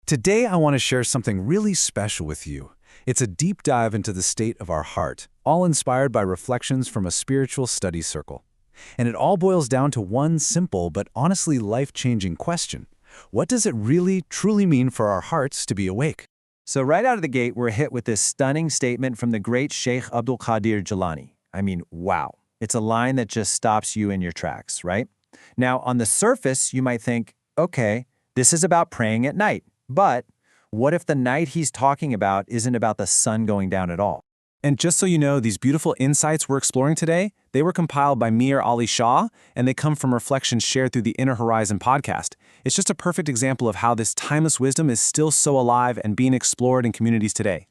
Today I want to share something really special with you. It's a deep dive into the state of our heart, all inspired by reflections from a spiritual study circle. And it all boils down to one simple but honestly life-changing question. What does it really, truly mean for our hearts to be awake? So right out of the gate, we're hit with this stunning statement from the great Shaykh Abdul Qadir Jilani. I mean, wow. It's a line that just stops you in your tracks, right? Now, on the surface, you might think, okay, this is about praying at night. But what if the night he's talking about isn't about the sun going down at all? And just so you know, these beautiful insights we're exploring today, they were compiled by Mir Ali Shah, and they come from reflections shared through the Inner Horizon podcast. It's just a perfect example of how this timeless wisdom is still so alive and being explored in communities today.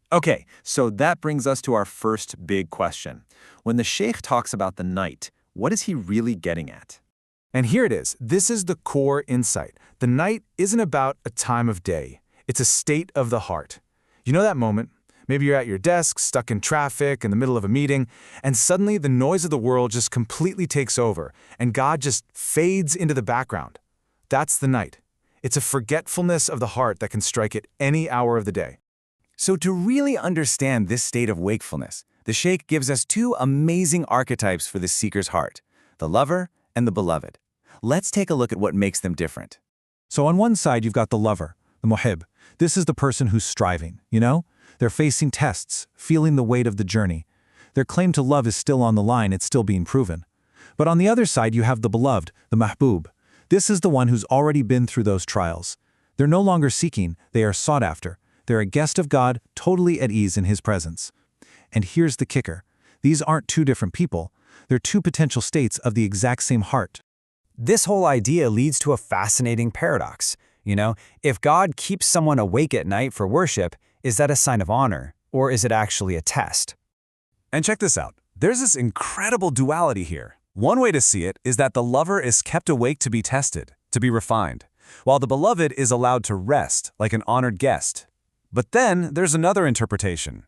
Okay, so that brings us to our first big question. When the Shaykh talks about the night, what is he really getting at? And here it is. This is the core insight. The night isn't about a time of day. It's a state of the heart. You know that moment? Maybe you're at your desk, stuck in traffic, in the middle of a meeting, and suddenly the noise of the world just completely takes over, and God just fades into the background. That's the night. It's a forgetfulness of the heart that can strike at any hour of the day. So to really understand this state of wakefulness, the Shaykh gives us two amazing archetypes for the seeker's heart, the lover and the beloved. Let's take a look at what makes them different. So on one side, you've got the lover, the muhib. This is the person who's striving, you know? They're facing tests, feeling the weight of the journey. Their claim to love is still on the line, it's still being proven. But on the other side, you have the beloved, the mahbub. This is the one who's already been through those trials. They're no longer seeking, they are sought after. They're a guest of God, totally at ease in His presence. And here's the kicker. These aren't two different people. They're two potential states of the exact same heart. This whole idea leads to a fascinating paradox. If God keeps someone awake at night for worship, is that a sign of honor, or is it actually a test? And check this out. There's this incredible duality here. One way to see it is that the lover is kept awake to be tested, to be refined, while the beloved is allowed to rest like an honored guest. But then there's another interpretation.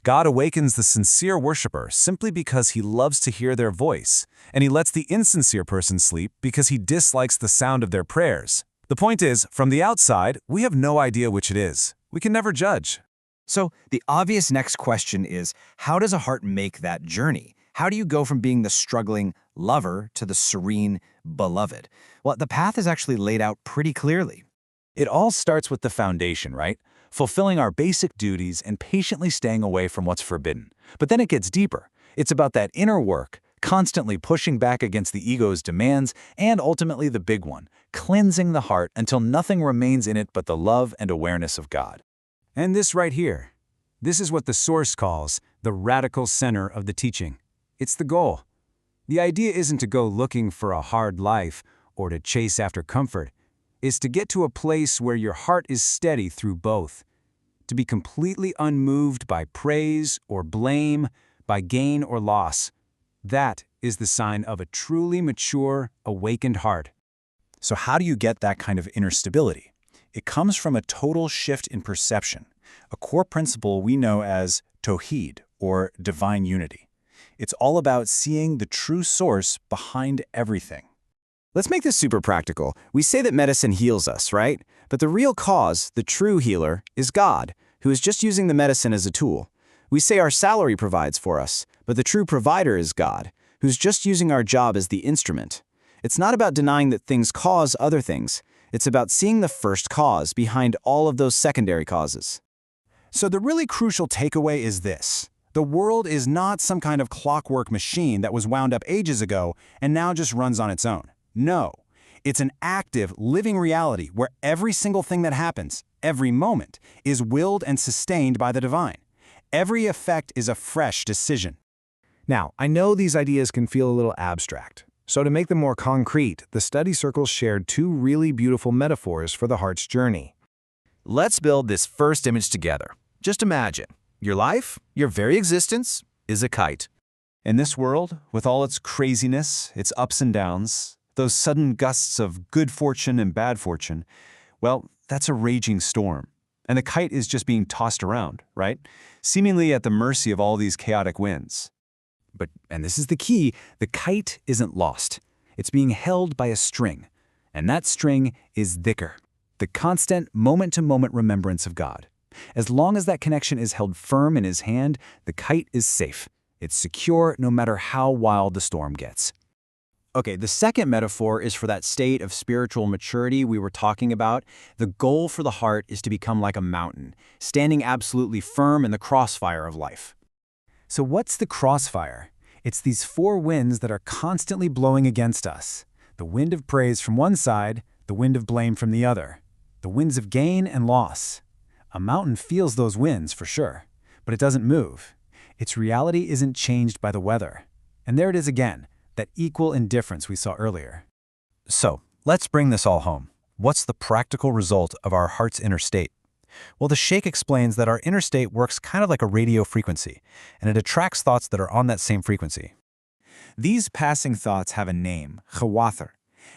God awakens the sincere worshiper simply because He loves to hear their voice, and He lets the insincere person sleep because He dislikes the sound of their prayers. The point is, from the outside, we have no idea which it is. We can never judge. So the obvious next question is, how does a heart make that journey? How do you go from being the struggling lover to the serene beloved? Well, the path is actually laid out pretty clearly. It all starts with the foundation, right? Fulfilling our basic duties and patiently staying away from what's forbidden. But then it gets deeper. It's about that inner work, constantly pushing back against the ego's demands, and ultimately the big one, cleansing the heart until nothing remains in it but the love and awareness of God. And this right here, this is what the Source calls the radical center of the teaching. It's the goal. The idea isn't to go looking for a hard life or to chase after comfort. It's to get to a place where your heart is steady through both, to be completely unmoved by praise or blame, by gain or loss. That is the sign of a truly mature, awakened heart. So how do you get that kind of inner stability? It comes from a total shift in perception, a core principle we know as Tawheed, or divine unity. It's all about seeing the true source behind everything. Let's make this super practical. We say that medicine heals us, right? But the real cause, the true healer, is God, who is just using the medicine as a tool. We say our salary provides for us, but the true provider is God, who's just using our job as the instrument. It's not about denying that things cause other things. It's about seeing the first cause behind all of those secondary causes. So the really crucial takeaway is this. The world is not some kind of clockwork machine that was wound up ages ago and now just runs on its own. No, it's an active, living reality where every single thing that happens, every moment, is willed and sustained by the divine. Every effect is a fresh decision. Now, I know these ideas can feel a little abstract. So to make them more concrete, the study circles shared two really beautiful metaphors for the heart's journey. Let's build this first image together. Just imagine, your life, your very existence, is a kite. In this world, with all its craziness, its ups and downs, those sudden gusts of good fortune and bad fortune, well, that's a raging storm. And the kite is just being tossed around, right? Seemingly at the mercy of all these chaotic winds. But, and this is the key, the kite isn't lost. It's being held by a string. And that string is dhikr. the constant moment-to-moment remembrance of God. As long as that connection is held firm in his hand, the kite is safe. It's secure no matter how wild the storm gets. Okay, the second metaphor is for that state of spiritual maturity we were talking about. The goal for the heart is to become like a mountain, standing absolutely firm in the crossfire of life. So what's the crossfire? It's these four winds that are constantly blowing against us. The wind of praise from one side, the wind of blame from the other. The winds of gain and loss. A mountain feels those winds for sure, but it doesn't move. Its reality isn't changed by the weather. And there it is again, that equal indifference we saw earlier. So, let's bring this all home. What's the practical result of our heart's inner state? Well, the Shaykh explains that our inner state works kind of like a radio frequency, and it attracts thoughts that are on that same frequency. These passing thoughts have a name, Khawathir,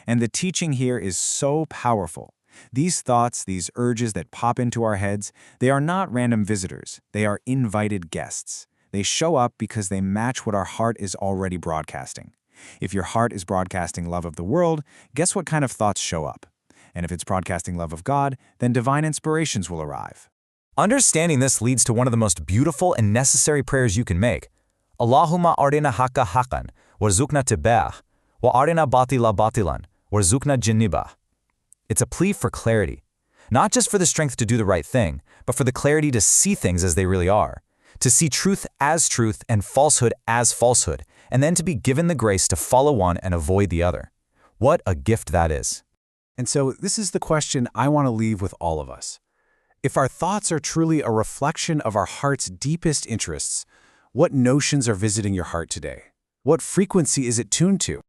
and the teaching here is so powerful. These thoughts, these urges that pop into our heads, they are not random visitors. They are invited guests. They show up because they match what our heart is already broadcasting. If your heart is broadcasting love of the world, guess what kind of thoughts show up? And if it's broadcasting love of God, then divine inspirations will arrive. Understanding this leads to one of the most beautiful and necessary prayers you can make. Allahumma arina haqqa haqqan, warzuqna tibah, wa arina batila batilan, warzuqna jinnibah. It's a plea for clarity, not just for the strength to do the right thing, but for the clarity to see things as they really are, to see truth as truth and falsehood as falsehood, and then to be given the grace to follow one and avoid the other. What a gift that is. And so this is the question I want to leave with all of us. If our thoughts are truly a reflection of our heart's deepest interests, what notions are visiting your heart today? What frequency is it tuned to?